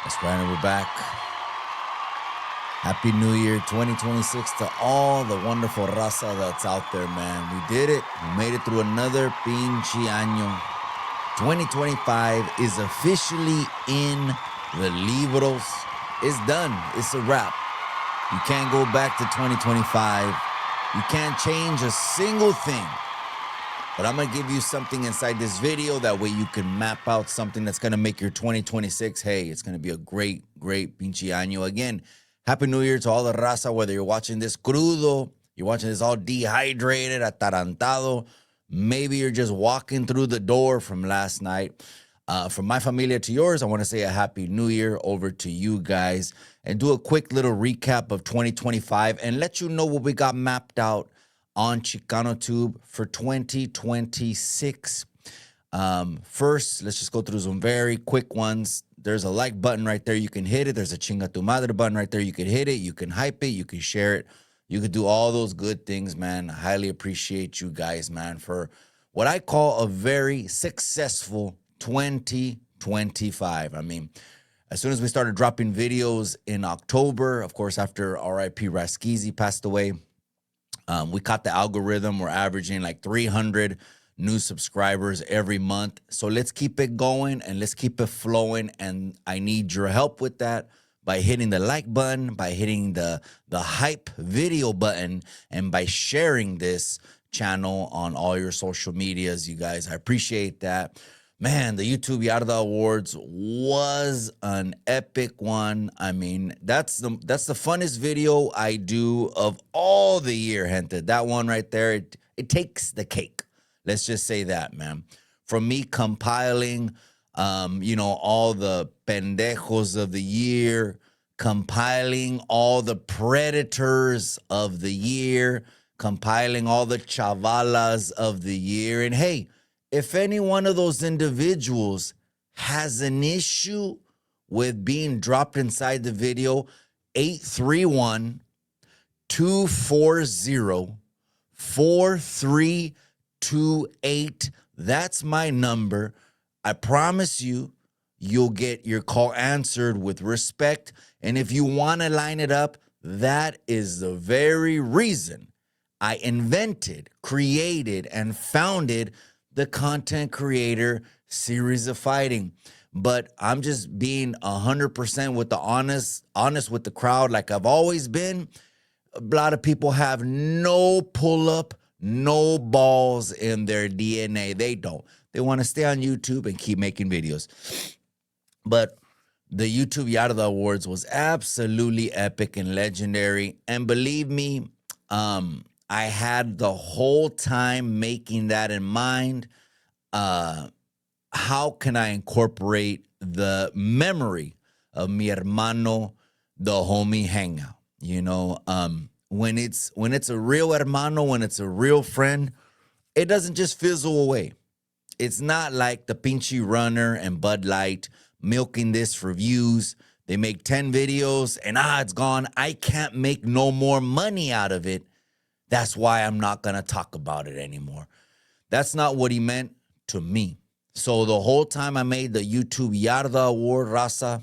That's right, and we're back. Happy New Year 2026 to all the wonderful raza that's out there, man. We did it. We made it through another pinche año. 2025 is officially in the libros. It's done. It's a wrap. You can't go back to 2025. You can't change a single thing. But I'm going to give you something inside this video. That way you can map out something that's going to make your 2026. Hey, it's going to be a great pinche año. Again, Happy New Year to all the raza, whether you're watching this crudo, you're watching this all dehydrated, atarantado. Maybe you're just walking through the door from last night. From my familia to yours, I want to say a Happy New Year over to you guys and do a quick little recap of 2025 and let you know what we got mapped out on ChicanoTube for 2026. First, let's just go through some very quick ones. There's a like button right there. You can hit it. There's a chinga tu madre button right there. You can hit it. You can hype it. You can share it. You could do all those good things, man. I highly appreciate you guys, man, for what I call a very successful 2025. I mean, as soon as we started dropping videos in October, of course, after R.I.P. Raskizi passed away, we caught the algorithm. We're averaging like 300 new subscribers every month. So let's keep it going and let's keep it flowing. And I need your help with that by hitting the like button, by hitting the hype video button, and by sharing this channel on all your social medias, you guys. I appreciate that. Man, the YouTube Yarda Awards was an epic one. I mean, that's the funnest video I do of all the year, gente. That one right there, it takes the cake. Let's just say that, man. From me compiling, all the pendejos of the year, compiling all the predators of the year, compiling all the chavalas of the year. And hey, if any one of those individuals has an issue with being dropped inside the video, 831-240-4328. That's my number. I promise you, you'll get your call answered with respect. And if you want to line it up, that is the very reason I invented, created, and founded the Content Creator Series of Fighting. But I'm just being 100% with the honest with the crowd, like I've always been. A lot of people have no pull-up, no balls in their DNA. They don't. They want to stay on YouTube and keep making videos. But the YouTube Yarda Awards was absolutely epic and legendary. And believe me, I had the whole time making that in mind. How can I incorporate the memory of mi hermano, the homie hangout? You know, when it's a real hermano, when it's a real friend, it doesn't just fizzle away. It's not like the Pinchy Runner and Bud Light milking this for views. They make 10 videos and it's gone. I can't make no more money out of it. That's why I'm not going to talk about it anymore. That's not what he meant to me. So the whole time I made the YouTube Yarda Award, raza,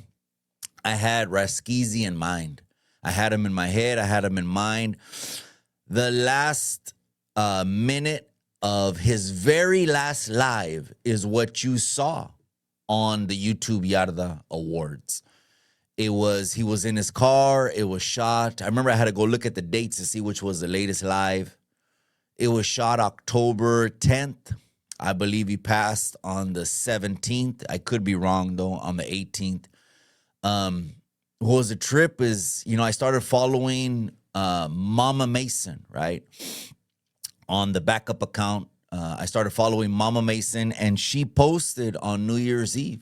I had Raskizi in mind. I had him in my head. I had him in mind. The last minute of his very last live is what you saw on the YouTube Yarda Awards. He was in his car. It was shot. I remember I had to go look at the dates to see which was the latest live. It was shot October 10th. I believe he passed on the 17th. I could be wrong, though, on the 18th. What was the trip is, I started following Mama Mason, right? On the backup account, I started following Mama Mason, and she posted on New Year's Eve.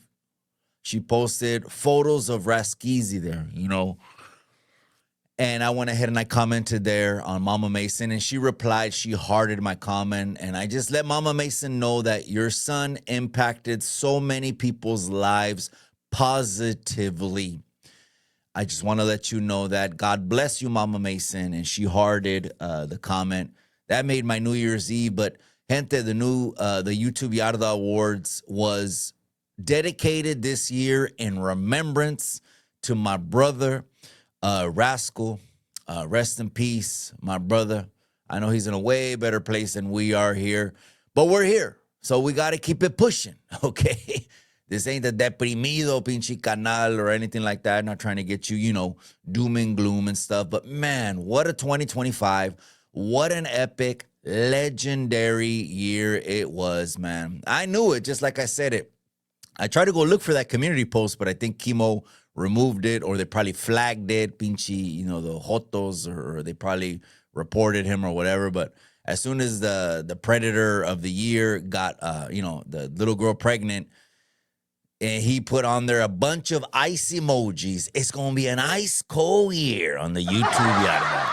She posted photos of Raskizi there, And I went ahead and I commented there on Mama Mason, and she replied, she hearted my comment. And I just let Mama Mason know that your son impacted so many people's lives positively. I just want to let you know that. God bless you, Mama Mason. And she hearted the comment. That made my New Year's Eve. But gente, the YouTube Yarda Awards was dedicated this year in remembrance to my brother, Rascal. Rest in peace, my brother. I know he's in a way better place than we are here, but we're here. So we got to keep it pushing, okay? This ain't the deprimido pinche canal or anything like that. I'm not trying to get you, doom and gloom and stuff. But man, what a 2025. What an epic, legendary year it was, man. I knew it, just like I said it. I tried to go look for that community post, but I think Chemo removed it, or they probably flagged it, pinche, the Jotos, or they probably reported him or whatever. But as soon as the predator of the year got, the little girl pregnant, and he put on there a bunch of ice emojis, it's going to be an ice cold year on the YouTube yada.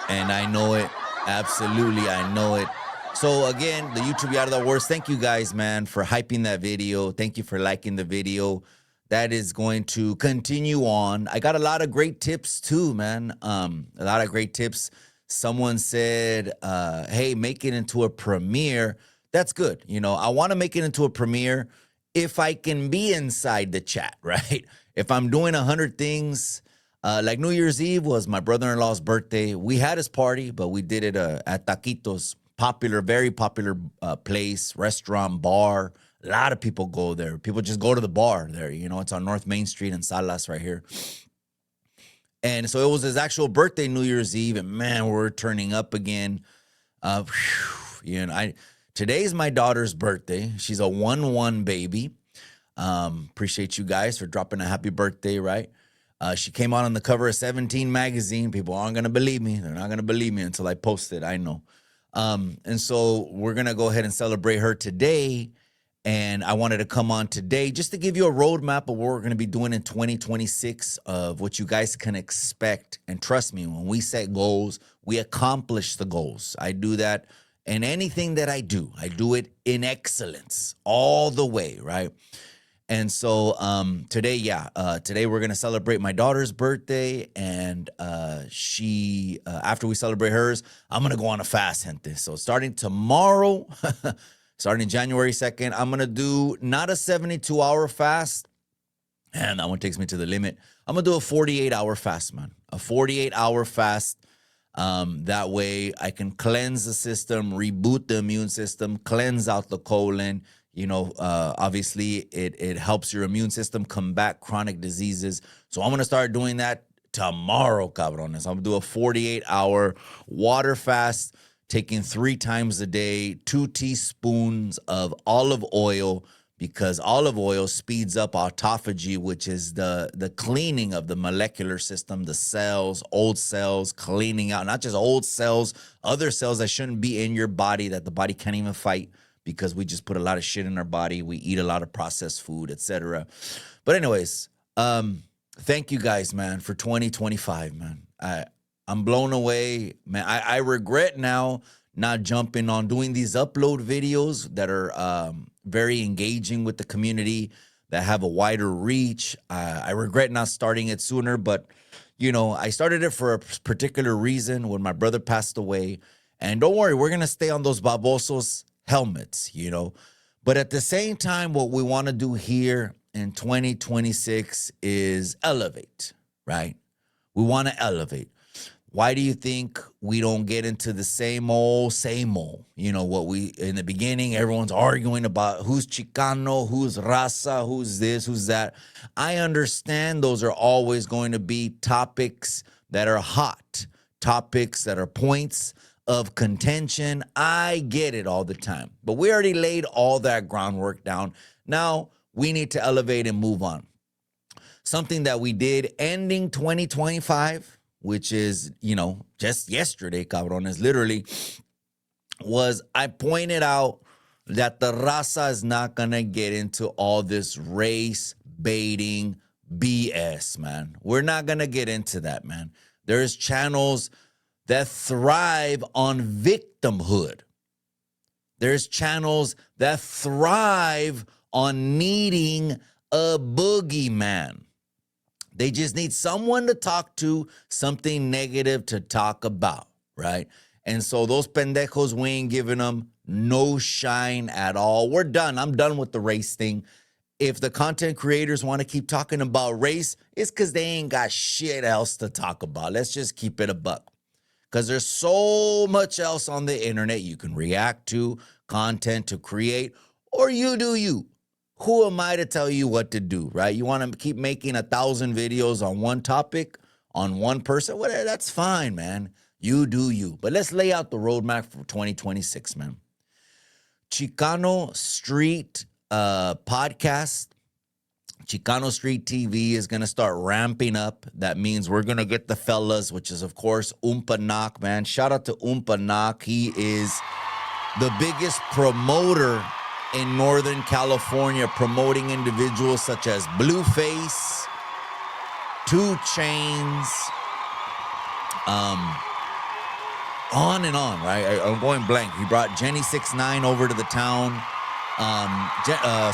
And I know it. Absolutely, I know it. So again, the YouTube Yada Wars, thank you guys, man, for hyping that video. Thank you for liking the video. That is going to continue on. I got a lot of great tips too, man. A lot of great tips. Someone said, hey, make it into a premiere. That's good. I want to make it into a premiere if I can be inside the chat, right? If I'm doing 100 things, like New Year's Eve was my brother-in-law's birthday. We had his party, but we did it at Taquitos. Popular, very popular place, restaurant, bar. A lot of people go there. People just go to the bar there. It's on North Main Street in Salas right here. And so it was his actual birthday, New Year's Eve. And man, we're turning up again. Today's my daughter's birthday. She's a 1-1 baby. Appreciate you guys for dropping a happy birthday, right? She came out on the cover of 17 magazine. People aren't going to believe me. They're not going to believe me until I post it. I know. And so we're going to go ahead and celebrate her today. And I wanted to come on today just to give you a roadmap of what we're going to be doing in 2026, of what you guys can expect. And trust me, when we set goals, we accomplish the goals. I do that in anything that I do it in excellence all the way, right? And so today we're going to celebrate my daughter's birthday. And she, after we celebrate hers, I'm going to go on a fast, gente. So starting tomorrow, starting January 2nd, I'm going to do not a 72-hour fast. And that one takes me to the limit. I'm going to do a 48-hour fast, man. A 48-hour fast. That way I can cleanse the system, reboot the immune system, cleanse out the colon. Obviously it helps your immune system combat chronic diseases. So I'm going to start doing that tomorrow, cabrones. I'm going to do a 48-hour water fast, taking 3 times a day, 2 teaspoons of olive oil, because olive oil speeds up autophagy, which is the cleaning of the molecular system, the cells, old cells, cleaning out, not just old cells, other cells that shouldn't be in your body that the body can't even fight, because we just put a lot of shit in our body. We eat a lot of processed food, etc. But anyways, thank you guys, man, for 2025, man. I'm blown away, man. I regret now not jumping on doing these upload videos that are very engaging with the community, that have a wider reach. I regret not starting it sooner, but, I started it for a particular reason when my brother passed away. And don't worry, we're going to stay on those babosos helmets, But at the same time, what we want to do here in 2026 is elevate, right? We want to elevate. Why do you think we don't get into the same old? What we, in the beginning, everyone's arguing about who's Chicano, who's Raza, who's this, who's that. I understand those are always going to be topics that are hot, topics that are points of contention. I get it all the time. But we already laid all that groundwork down. Now we need to elevate and move on. Something that we did ending 2025, which is, just yesterday, cabrones, literally, was I pointed out that the raza is not going to get into all this race baiting BS, man. We're not going to get into that, man. There's channels that thrive on victimhood. There's channels that thrive on needing a boogeyman. They just need someone to talk to, something negative to talk about, right? And so those pendejos, we ain't giving them no shine at all. We're done. I'm done with the race thing. if the content creators want to keep talking about race, it's because they ain't got shit else to talk about. Let's just keep it a buck. Because there's so much else on the internet you can react to, content to create, or you do you. Who am I to tell you what to do, right? You want to keep making 1,000 videos on one topic, on one person? Well, that's fine, man. You do you. But let's lay out the roadmap for 2026, man. Chicano Street podcast, Chicano Street TV is going to start ramping up. That means we're going to get the fellas, which is, of course, Oompa Knock, man. Shout out to Oompa Knock. He is the biggest promoter in Northern California, promoting individuals such as Blueface, 2 Chainz, on and on, right? I'm going blank. He brought Jenny 6ix9ine over to the town.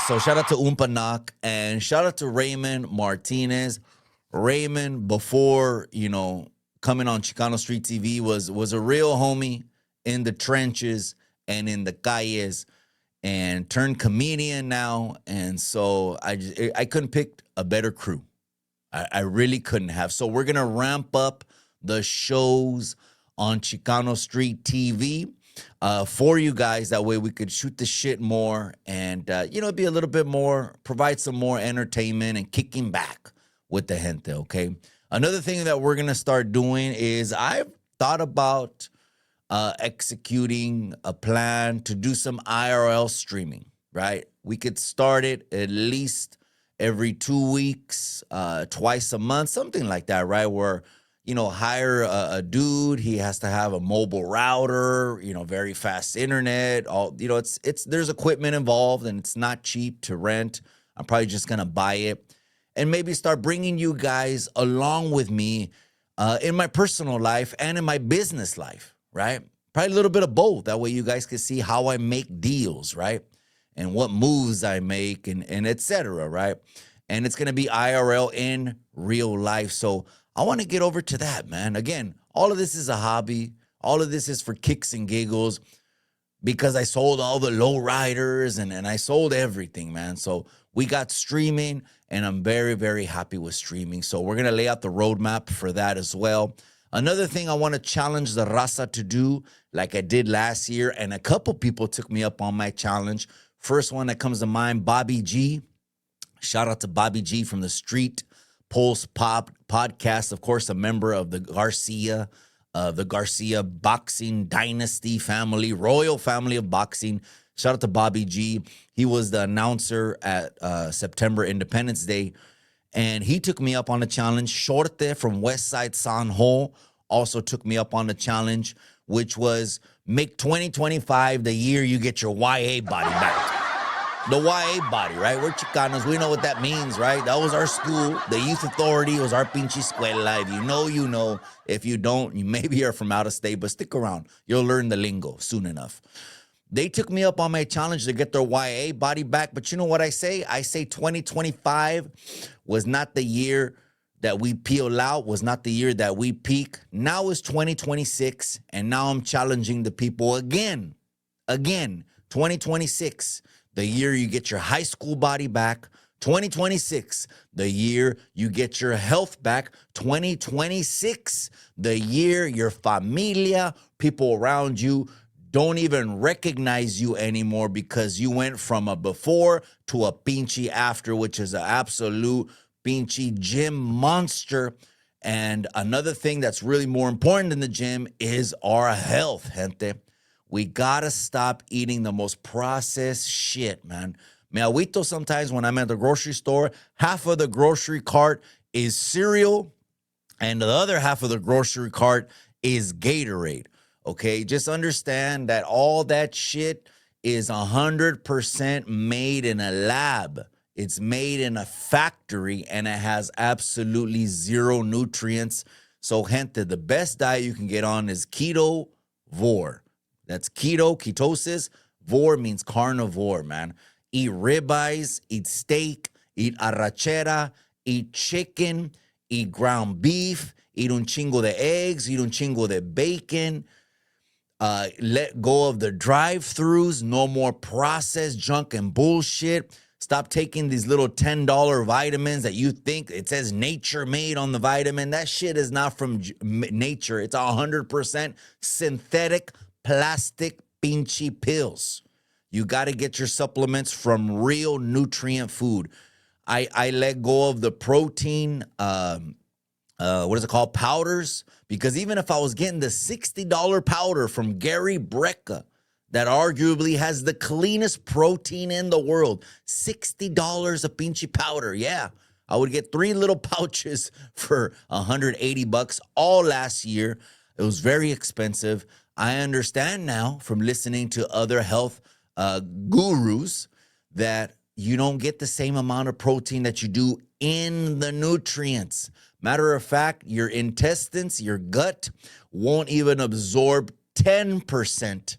So shout out to Oompa Knock and shout out to Raymond Martinez. Raymond, before, coming on Chicano Street TV, was a real homie in the trenches and in the calles and turned comedian now. And so I couldn't pick a better crew. I really couldn't have. So we're going to ramp up the shows on Chicano Street TV for you guys. That way we could shoot the shit more and, be a little bit more, provide some more entertainment and kicking back with the gente, okay? Another thing that we're going to start doing is I've thought about executing a plan to do some IRL streaming, right? We could start it at least every 2 weeks, twice a month, something like that, right? Where hire a dude. He has to have a mobile router, very fast internet. There's equipment involved and it's not cheap to rent. I'm probably just going to buy it and maybe start bringing you guys along with me in my personal life and in my business life, right? Probably a little bit of both. That way you guys can see how I make deals, right? And what moves I make and et cetera, right? And it's going to be IRL in real life. So I want to get over to that, man. Again, all of this is a hobby. All of this is for kicks and giggles because I sold all the low riders and I sold everything, man. So we got streaming and I'm very, very happy with streaming. So we're going to lay out the roadmap for that as well. Another thing I want to challenge the raza to do, like I did last year, and a couple people took me up on my challenge. First one that comes to mind, Bobby G. Shout out to Bobby G from the Street Pulse podcast, of course, a member of the Garcia boxing dynasty family, royal family of boxing. Shout out to Bobby G. He was the announcer at September Independence Day, and he took me up on the challenge. Shorte from West Side San Ho also took me up on the challenge, which was make 2025 the year you get your YA body back. The YA body, right? We're Chicanos. We know what that means, right? That was our school. The youth authority was our pinche escuela. If you know, you know. If you don't, you maybe are from out of state, but stick around. You'll learn the lingo soon enough. They took me up on my challenge to get their YA body back. But you know what I say? I say 2025 was not the year that we peel out, was not the year that we peak. Now is 2026, and now I'm challenging the people again. 2026. The year you get your high school body back. 2026, the year you get your health back. 2026, the year your familia, people around you, don't even recognize you anymore because you went from a before to a pinchy after, which is an absolute pinchy gym monster. And another thing that's really more important than the gym is our health, gente. We gotta stop eating the most processed shit, man. Me agüito sometimes when I'm at the grocery store, half of the grocery cart is cereal, and the other half of the grocery cart is Gatorade, okay? Just understand that all that shit is 100% made in a lab. It's made in a factory, and it has absolutely zero nutrients. So, gente, the best diet you can get on is keto-vor. That's keto, ketosis. Vor means carnivore, man. Eat ribeyes, eat steak, eat arrachera, eat chicken, eat ground beef, eat un chingo de eggs, eat un chingo de bacon. Let go of the drive-thrus. No more processed junk and bullshit. Stop taking these little $10 vitamins that you think it says nature made on the vitamin. That shit is not from nature. It's 100% synthetic plastic pinche pills. You got to get your supplements from real nutrient food. I let go of the protein, what is it called? Powders. Because even if I was getting the $60 powder from Gary Brecka, that arguably has the cleanest protein in the world, $60 a pinche powder. Yeah, I would get 3 little pouches for $180 all last year. It was very expensive. I understand now from listening to other health gurus that you don't get the same amount of protein that you do in the nutrients. Matter of fact, your intestines, your gut won't even absorb 10%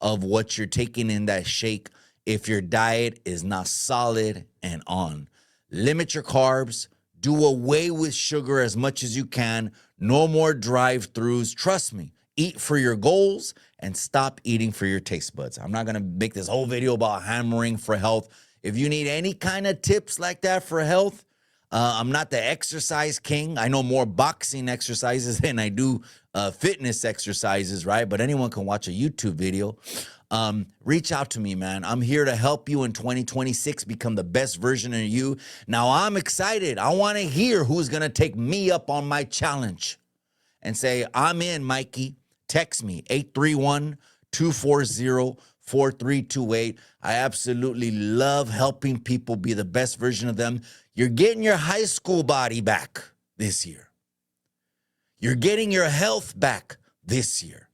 of what you're taking in that shake if your diet is not solid and on. Limit your carbs. Do away with sugar as much as you can. No more drive-thrus. Trust me. Eat for your goals and stop eating for your taste buds. I'm not going to make this whole video about hammering for health. If you need any kind of tips like that for health, I'm not the exercise king. I know more boxing exercises than I do fitness exercises, right? But anyone can watch a YouTube video. Reach out to me, man. I'm here to help you in 2026 become the best version of you. Now, I'm excited. I want to hear who's going to take me up on my challenge and say, I'm in, Mikey. Text me, 831-240-4328. I absolutely love helping people be the best version of them. You're getting your high school body back this year. You're getting your health back this year.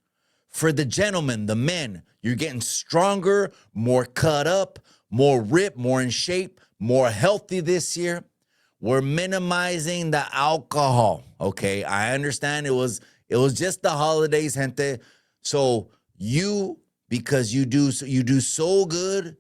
For the gentlemen, the men, you're getting stronger, more cut up, more ripped, more in shape, more healthy this year. We're minimizing the alcohol, okay? I understand it was just the holidays, gente. So you, because you do so good,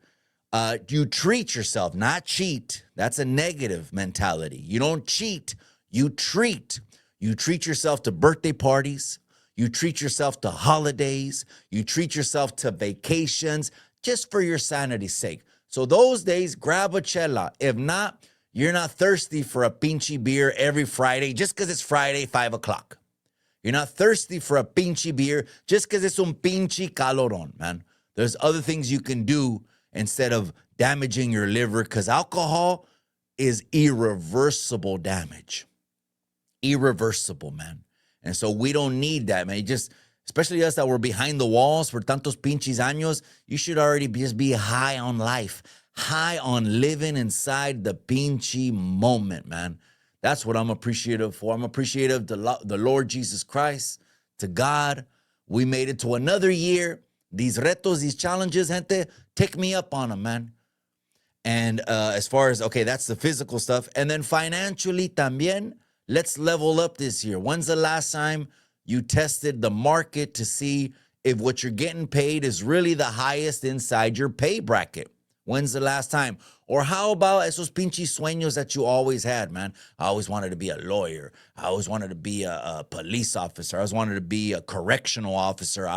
you treat yourself, not cheat. That's a negative mentality. You don't cheat, you treat. You treat yourself to birthday parties. You treat yourself to holidays. You treat yourself to vacations just for your sanity's sake. So those days, grab a chela. If not, you're not thirsty for a pinche beer every Friday just because it's Friday, 5 o'clock. You're not thirsty for a pinche beer just because it's un pinche calorón, man. There's other things you can do instead of damaging your liver, because alcohol is irreversible damage. Irreversible, man. And so we don't need that, man. Especially us that were behind the walls for tantos pinches años, you should already just be high on life, high on living inside the pinche moment, man. That's what I'm appreciative for. I'm appreciative to the Lord Jesus Christ, to God. We made it to another year. These retos, these challenges, gente, take me up on them, man. And as far as, okay, that's the physical stuff. And then financially también, let's level up this year. When's the last time you tested the market to see if what you're getting paid is really the highest inside your pay bracket? When's the last time? Or how about esos pinches sueños that you always had, man? I always wanted to be a lawyer. I always wanted to be a police officer. I always wanted to be a correctional officer.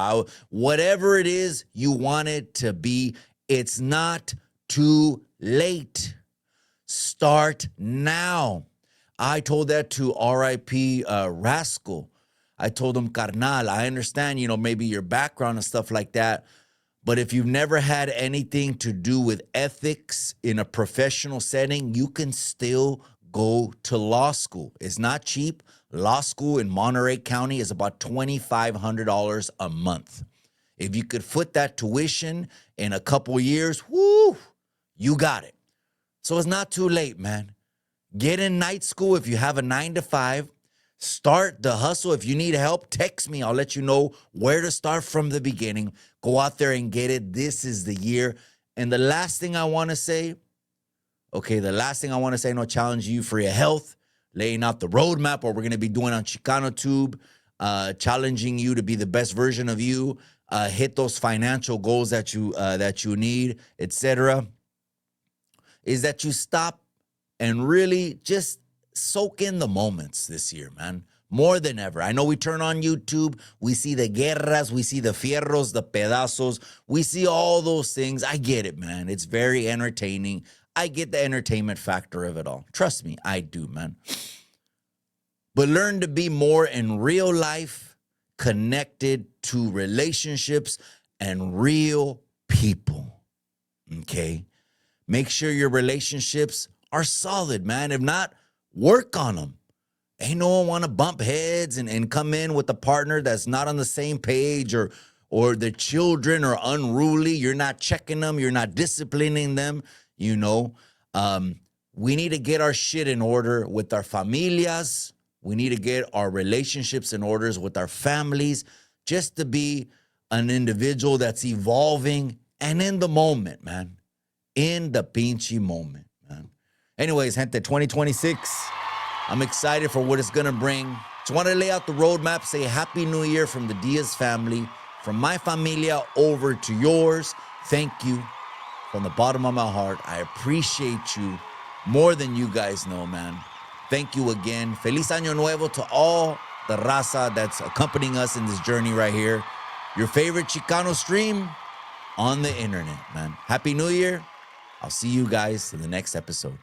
Whatever it is you wanted to be, it's not too late. Start now. I told that to R.I.P. Rascal. I told him, carnal, I understand, maybe your background and stuff like that. But if you've never had anything to do with ethics in a professional setting, you can still go to law school. It's not cheap. Law school in Monterey County is about $2,500 a month. If you could foot that tuition in a couple years, whoo, you got it. So it's not too late, man. Get in night school if you have a 9 to 5. Start the hustle. If you need help, text me. I'll let you know where to start from the beginning. Go out there and get it. This is the year. And the last thing I want to say, no, challenge you for your health, laying out the roadmap, what we're going to be doing on Chicano Tube, challenging you to be the best version of you, hit those financial goals that you need, etc., is that you stop and really just soak in the moments this year, man. More than ever. I know we turn on YouTube, we see the guerras, we see the fierros, the pedazos, we see all those things. I get it, man. It's very entertaining. I get the entertainment factor of it all. Trust me, I do, man. But learn to be more in real life, connected to relationships and real people. Okay? Make sure your relationships are solid, man. If not, work on them. Ain't no one want to bump heads and come in with a partner that's not on the same page, or the children are unruly. You're not checking them. You're not disciplining them. You know, we need to get our shit in order with our familias. We need to get our relationships in orders with our families, just to be an individual that's evolving and in the moment, man. In the pinchy moment, man. Anyways, gente, 2026. I'm excited for what it's going to bring. Just want to lay out the roadmap, say Happy New Year from the Diaz family, from my familia over to yours. Thank you from the bottom of my heart. I appreciate you more than you guys know, man. Thank you again. Feliz Año Nuevo to all the raza that's accompanying us in this journey right here. Your favorite Chicano stream on the internet, man. Happy New Year. I'll see you guys in the next episode.